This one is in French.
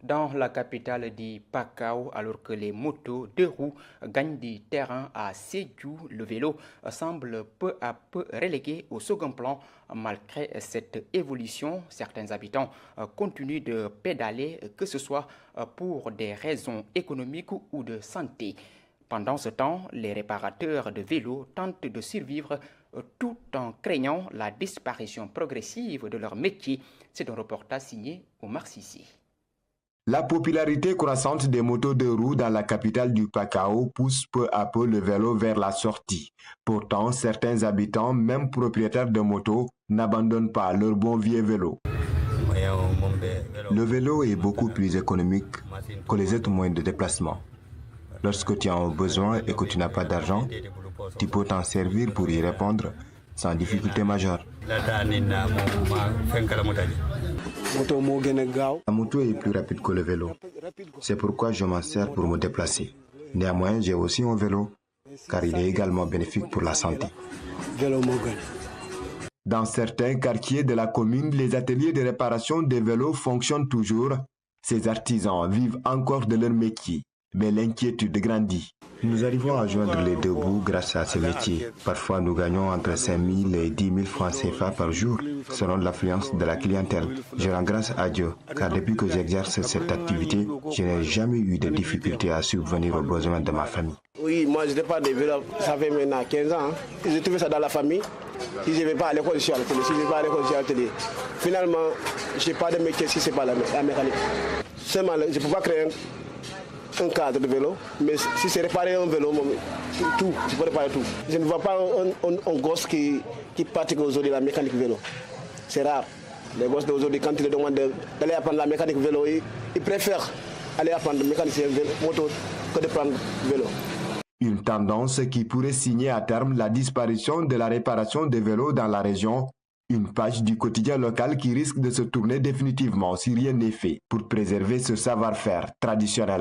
dans la capitale du Pakao, alors que les motos de roues gagnent du terrain à Sédhiou. Le vélo semble peu à peu relégué au second plan. Malgré cette évolution, certains habitants continuent de pédaler, que ce soit pour des raisons économiques ou de santé. Pendant ce temps, les réparateurs de vélos tentent de survivre tout en craignant la disparition progressive de leur métier. C'est un reportage signé Omar Sissi. La popularité croissante des motos de roues dans la capitale du Pakao pousse peu à peu le vélo vers la sortie. Pourtant, certains habitants, même propriétaires de motos, n'abandonnent pas leur bon vieux vélo. Le vélo est beaucoup plus économique que les autres moyens de déplacement. Lorsque tu en as besoin et que tu n'as pas d'argent, tu peux t'en servir pour y répondre sans difficulté majeure. La moto est plus rapide que le vélo. C'est pourquoi je m'en sers pour me déplacer. Néanmoins, j'ai aussi un vélo, car il est également bénéfique pour la santé. Dans certains quartiers de la commune, les ateliers de réparation des vélos fonctionnent toujours. Ces artisans vivent encore de leur métier, mais l'inquiétude grandit. Nous arrivons à joindre les deux bouts grâce à ce métier. Parfois, nous gagnons entre 5 000 et 10 000 francs CFA par jour, selon l'affluence de la clientèle. Je rends grâce à Dieu, car depuis que j'exerce cette activité, je n'ai jamais eu de difficulté à subvenir aux besoins de ma famille. Oui, moi je dépends des vélos, ça fait maintenant 15 ans. J'ai trouvé ça dans la famille. Si je ne vais pas à l'école, je suis à la télé. Si je ne vais pas à l'école, je suis à la télé. Finalement, je n'ai pas de métier si ce n'est pas la mécanique. Seulement, je ne peux pas créer un cadre de vélo, mais si c'est réparer un vélo, tout, tu peux réparer tout. Je ne vois pas un gosse qui pratique aujourd'hui la mécanique vélo. C'est rare. Les gosses d'aujourd'hui, quand ils leur demandent d'aller apprendre la mécanique vélo, ils préfèrent aller apprendre la mécanique moto que de prendre vélo. Une tendance qui pourrait signer à terme la disparition de la réparation des vélos dans la région. Une page du quotidien local qui risque de se tourner définitivement si rien n'est fait pour préserver ce savoir-faire traditionnel.